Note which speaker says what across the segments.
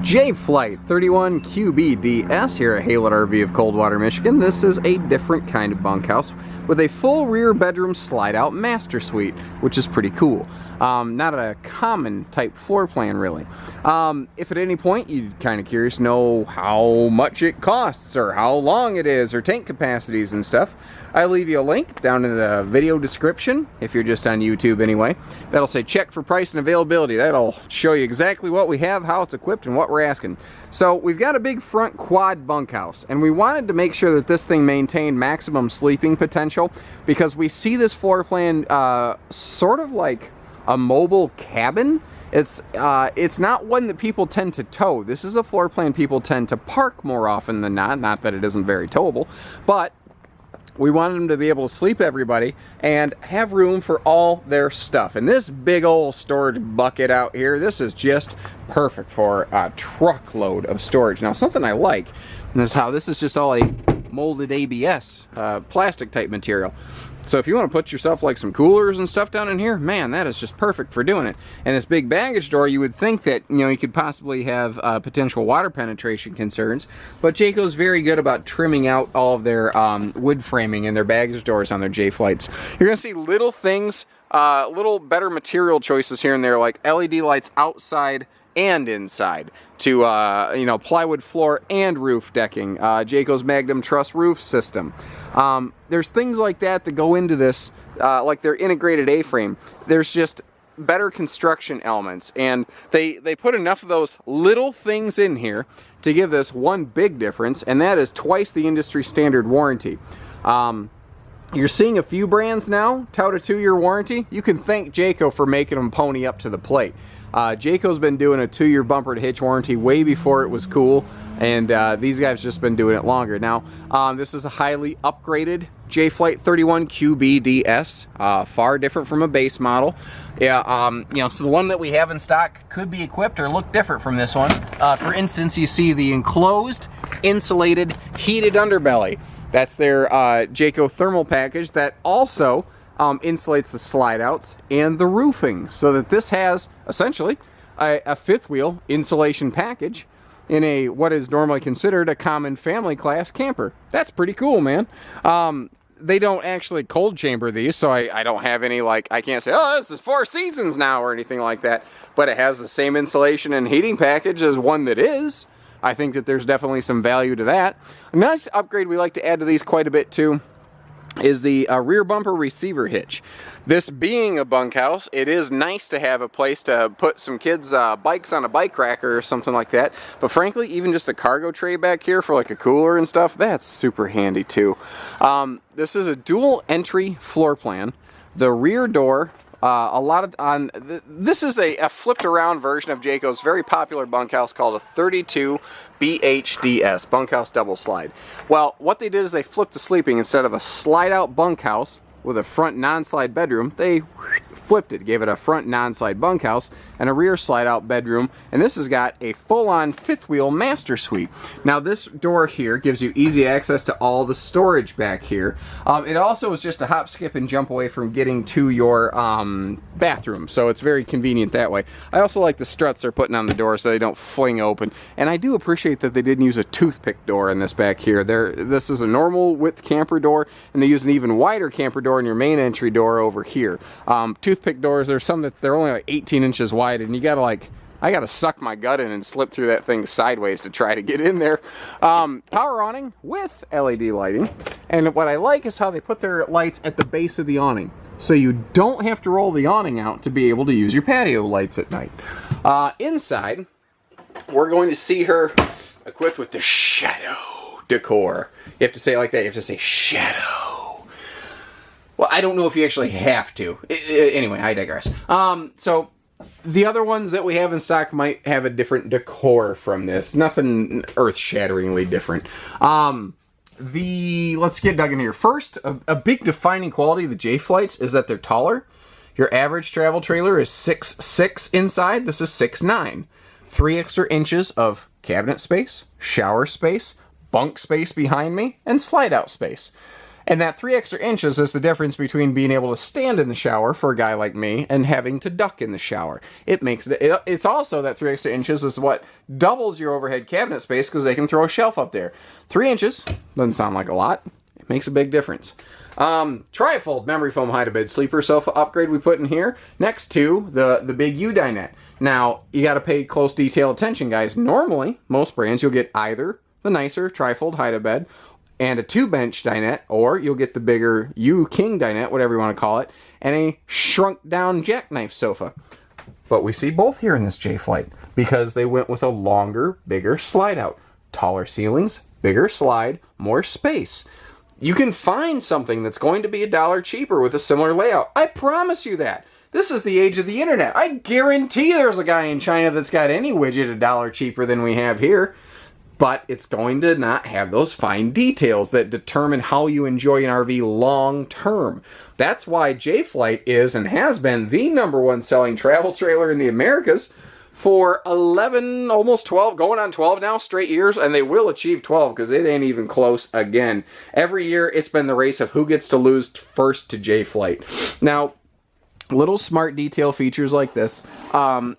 Speaker 1: J-Flight 31QBDS here at Haylett RV of Coldwater, Michigan. This is a different kind of bunkhouse with a full rear bedroom slide-out master suite, which is pretty cool. Not a common type floor plan, really. If at any point you're kind of curious to know how much it costs or how long it is or tank capacities and stuff, I'll leave you a link down in the video description, if you're just on YouTube anyway. That'll say check for price and availability. That'll show you exactly what we have, how it's equipped, and what we're asking. So we've got a big front quad bunkhouse, and we wanted to make sure that this thing maintained maximum sleeping potential, because we see this floor plan sort of like a mobile cabin. It's not one that people tend to tow. This is a floor plan people tend to park more often than not that it isn't very towable, but we wanted them to be able to sleep everybody and have room for all their stuff. And this big old storage bucket out here, this is just perfect for a truckload of storage. Now, something I like is how this is just all a molded ABS plastic type material. So if you want to put yourself like some coolers and stuff down in here, man, that is just perfect for doing it. And this big baggage door, you would think that, you know, you could possibly have potential water penetration concerns, but Jayco's very good about trimming out all of their wood framing and their baggage doors on their J-Flights. You're going to see little things, little better material choices here and there, like LED lights outside and inside to you know, plywood floor and roof decking, Jayco's Magnum Truss roof system. There's things like that that go into this, like their integrated A-frame. There's just better construction elements, and they put enough of those little things in here to give this one big difference, and that is twice the industry standard warranty. You're seeing a few brands now tout a 2-year warranty. You can thank Jayco for making them pony up to the plate. Jayco's been doing a 2-year bumper to hitch warranty way before it was cool, and these guys just been doing it longer. Now, this is a highly upgraded J-Flight 31QBDS, far different from a base model. Yeah, you know, so the one that we have in stock could be equipped or look different from this one. For instance, you see the enclosed, insulated, heated underbelly. That's their Jayco thermal package that also insulates the slide outs and the roofing, so that this has essentially a fifth wheel insulation package in a what is normally considered a common family class camper. That's pretty cool, man. They don't actually cold chamber these, so I don't have any, like, I can't say, oh, this is 4 seasons now or anything like that, but it has the same insulation and heating package as one that is. I think that there's definitely some value to that. A nice upgrade we like to add to these quite a bit too is the rear bumper receiver hitch. This being a bunkhouse, it is nice to have a place to put some kids' bikes on a bike rack or something like that. But frankly, even just a cargo tray back here for like a cooler and stuff, that's super handy too. This is a dual entry floor plan. The rear door, this is a flipped around version of Jayco's very popular bunkhouse called a 32 BHDS, Bunkhouse Double Slide. Well, what they did is they flipped the sleeping. Instead of a slide out bunkhouse with a front non-slide bedroom, they flipped it, gave it a front non-slide bunkhouse and a rear slide out bedroom, and this has got a full-on fifth wheel master suite. Now this door here gives you easy access to all the storage back here. It also is just a hop, skip, and jump away from getting to your bathroom, so it's very convenient that way. I also like the struts they're putting on the door so they don't fling open, and I do appreciate that they didn't use a toothpick door in this back here. This is a normal width camper door, and they use an even wider camper door in your main entry door over here. Toothpick doors, there's some that they're only like 18 inches wide, and you gotta I gotta suck my gut in and slip through that thing sideways to try to get in there. Power awning with LED lighting, and what I like is how they put their lights at the base of the awning, so you don't have to roll the awning out to be able to use your patio lights at night. Inside, we're going to see her equipped with the shadow decor. You have to say it like that, you have to say shadow. Well, I don't know if you actually have to. Anyway, I digress. So the other ones that we have in stock might have a different decor from this. Nothing earth-shatteringly different. Let's get dug in here. First, a big defining quality of the J-Flights is that they're taller. Your average travel trailer is 6'6" inside. This is 6'9". 3 extra inches of cabinet space, shower space, bunk space behind me, and slide-out space. And that 3 extra inches is the difference between being able to stand in the shower for a guy like me and having to duck in the shower. It's also that 3 extra inches is what doubles your overhead cabinet space because they can throw a shelf up there. 3 inches, doesn't sound like a lot. It makes a big difference. Trifold memory foam hide-a-bed sleeper sofa upgrade we put in here next to the big U dinette. Now, you got to pay close detail attention, guys. Normally, most brands, you'll get either the nicer Trifold hide-a-bed and a 2-bench dinette, or you'll get the bigger U king dinette, whatever you want to call it, and a shrunk-down jackknife sofa. But we see both here in this J-Flight because they went with a longer, bigger slide-out. Taller ceilings, bigger slide, more space. You can find something that's going to be $1 cheaper with a similar layout. I promise you that. This is the age of the internet. I guarantee there's a guy in China that's got any widget $1 cheaper than we have here. But it's going to not have those fine details that determine how you enjoy an RV long term. That's why J-Flight is and has been the #1 selling travel trailer in the Americas for 11, almost 12, going on 12 now straight years, and they will achieve 12 because it ain't even close again. Every year it's been the race of who gets to lose first to J-Flight. Now, little smart detail features like this.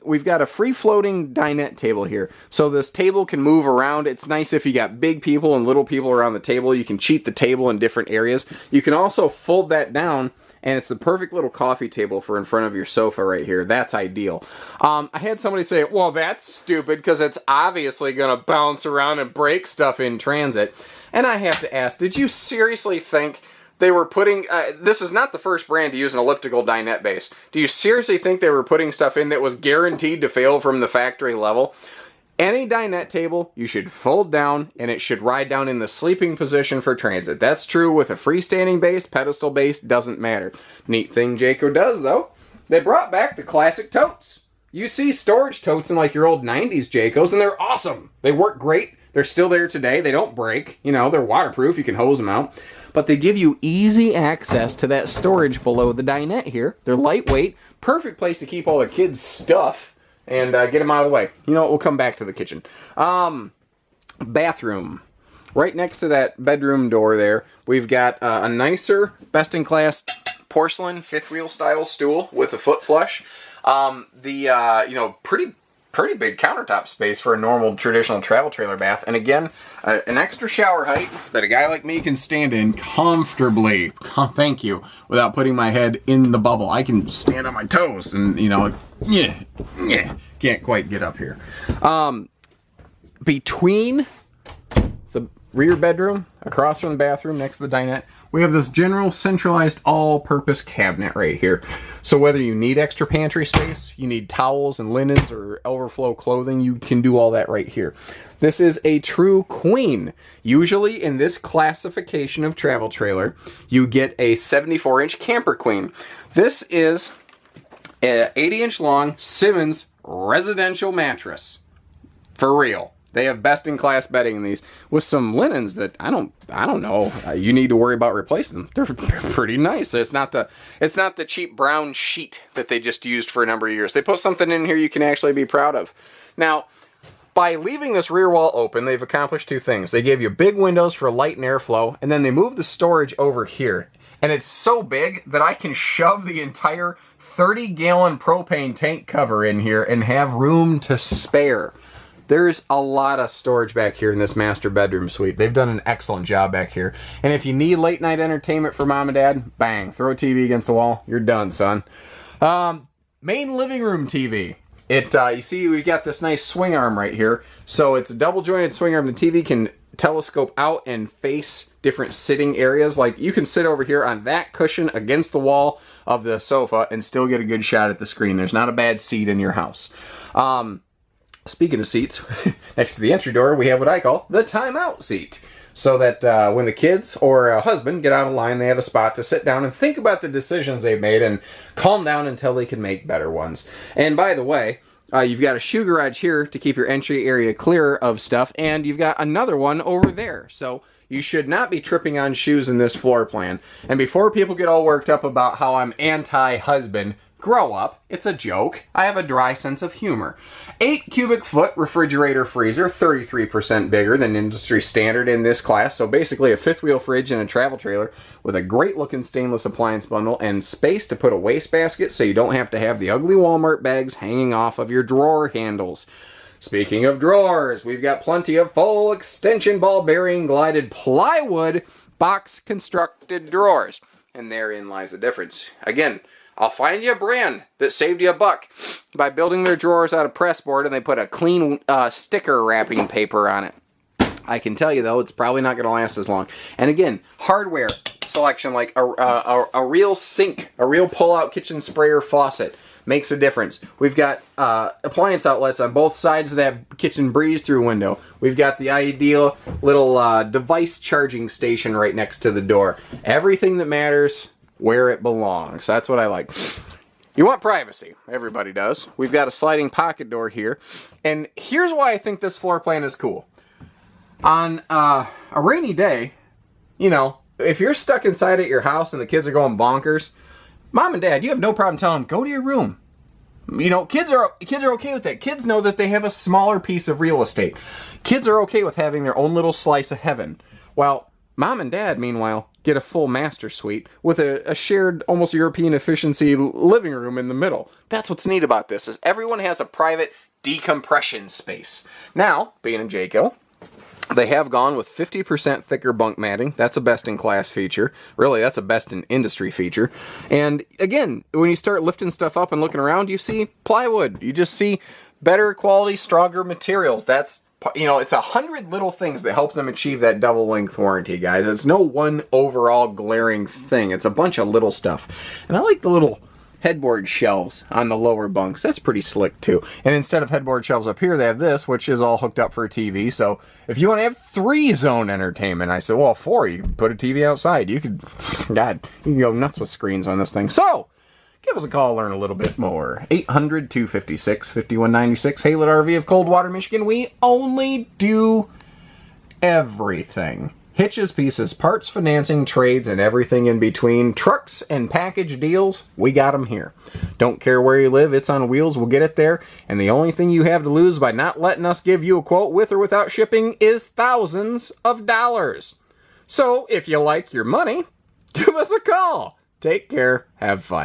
Speaker 1: We've got a free-floating dinette table here. So this table can move around. It's nice if you got big people and little people around the table. You can cheat the table in different areas. You can also fold that down, and it's the perfect little coffee table for in front of your sofa right here. That's ideal. I had somebody say, well, that's stupid because it's obviously going to bounce around and break stuff in transit. And I have to ask, did you seriously think they were putting, this is not the first brand to use an elliptical dinette base. Do you seriously think they were putting stuff in that was guaranteed to fail from the factory level? Any dinette table, you should fold down, and it should ride down in the sleeping position for transit. That's true with a freestanding base, pedestal base, doesn't matter. Neat thing Jayco does, though, they brought back the classic totes. You see storage totes in like your old 90s Jaycos, and they're awesome. They work great. They're still there today. They don't break. You know, they're waterproof. You can hose them out. But they give you easy access to that storage below the dinette here. They're lightweight. Perfect place to keep all the kids' stuff and get them out of the way. You know what? We'll come back to the kitchen. Bathroom. Right next to that bedroom door there, we've got a nicer, best-in-class porcelain fifth-wheel style stool with a foot flush. Pretty big countertop space for a normal traditional travel trailer bath. And again, an extra shower height that a guy like me can stand in comfortably, thank you, without putting my head in the bubble. I can stand on my toes and, can't quite get up here. Between the rear bedroom, across from the bathroom, next to the dinette, we have this general centralized all-purpose cabinet right here. So whether you need extra pantry space, you need towels and linens or overflow clothing, you can do all that right here. This is a true queen. Usually in this classification of travel trailer, you get a 74-inch camper queen. This is an 80-inch long Simmons residential mattress. For real. They have best-in-class bedding in these with some linens that I don't know. You need to worry about replacing them. They're pretty nice. It's not the cheap brown sheet that they just used for a number of years. They put something in here you can actually be proud of. Now, by leaving this rear wall open, they've accomplished two things. They gave you big windows for light and airflow, and then they moved the storage over here. And it's so big that I can shove the entire 30-gallon propane tank cover in here and have room to spare. There's a lot of storage back here in this master bedroom suite. They've done an excellent job back here. And if you need late night entertainment for mom and dad, bang, throw a TV against the wall. You're done, son. Main living room TV. You see we got this nice swing arm right here. So it's a double jointed swing arm. The TV can telescope out and face different sitting areas. Like you can sit over here on that cushion against the wall of the sofa and still get a good shot at the screen. There's not a bad seat in your house. Speaking of seats, next to the entry door, we have what I call the Timeout Seat. So that when the kids or a husband get out of line, they have a spot to sit down and think about the decisions they've made and calm down until they can make better ones. And by the way, you've got a shoe garage here to keep your entry area clear of stuff, and you've got another one over there. So you should not be tripping on shoes in this floor plan. And before people get all worked up about how I'm anti-husband, Grow up. It's a joke. I have a dry sense of humor. 8 cubic foot refrigerator freezer, 33% bigger than industry standard in this class. So basically a fifth wheel fridge and a travel trailer with a great looking stainless appliance bundle and space to put a wastebasket so you don't have to have the ugly Walmart bags hanging off of your drawer handles. Speaking of drawers, we've got plenty of full extension ball bearing glided plywood box constructed drawers. And therein lies the difference. Again, I'll find you a brand that saved you $1 by building their drawers out of pressboard and they put a clean sticker wrapping paper on it. I can tell you though, it's probably not going to last as long. And again, hardware selection like a real sink, a real pull-out kitchen sprayer faucet makes a difference. We've got appliance outlets on both sides of that kitchen breeze-through window. We've got the ideal little device charging station right next to the door. Everything that matters where it belongs. That's what I like. You want privacy. Everybody does. We've got a sliding pocket door here. And here's why I think this floor plan is cool. On a rainy day, you know, if you're stuck inside at your house and the kids are going bonkers, Mom and Dad, you have no problem telling them, go to your room. You know, kids are okay with that. Kids know that they have a smaller piece of real estate. Kids are okay with having their own little slice of heaven. While Mom and Dad, meanwhile, get a full master suite with a shared, almost European efficiency living room in the middle. That's what's neat about this, is everyone has a private decompression space. Now, being in Jayco, they have gone with 50% thicker bunk matting. That's a best-in-class feature. Really, that's a best-in-industry feature. And again, when you start lifting stuff up and looking around, you see plywood. You just see better quality, stronger materials. That's, you know, it's 100 little things that help them achieve that double-length warranty, guys. It's no one overall glaring thing. It's a bunch of little stuff. And I like the little headboard shelves on the lower bunks. That's pretty slick too. And instead of headboard shelves up here, they have this, which is all hooked up for a TV. So if you want to have 3-zone entertainment, I said, well, 4, you can put a TV outside. You could, God, you can go nuts with screens on this thing. So give us a call, learn a little bit more. 800-256-5196, Haylett RV of Coldwater, Michigan. We only do everything. Hitches, pieces, parts, financing, trades, and everything in between. Trucks and package deals, we got them here. Don't care where you live, it's on wheels, we'll get it there. And the only thing you have to lose by not letting us give you a quote with or without shipping is thousands of dollars. So if you like your money, give us a call. Take care, have fun.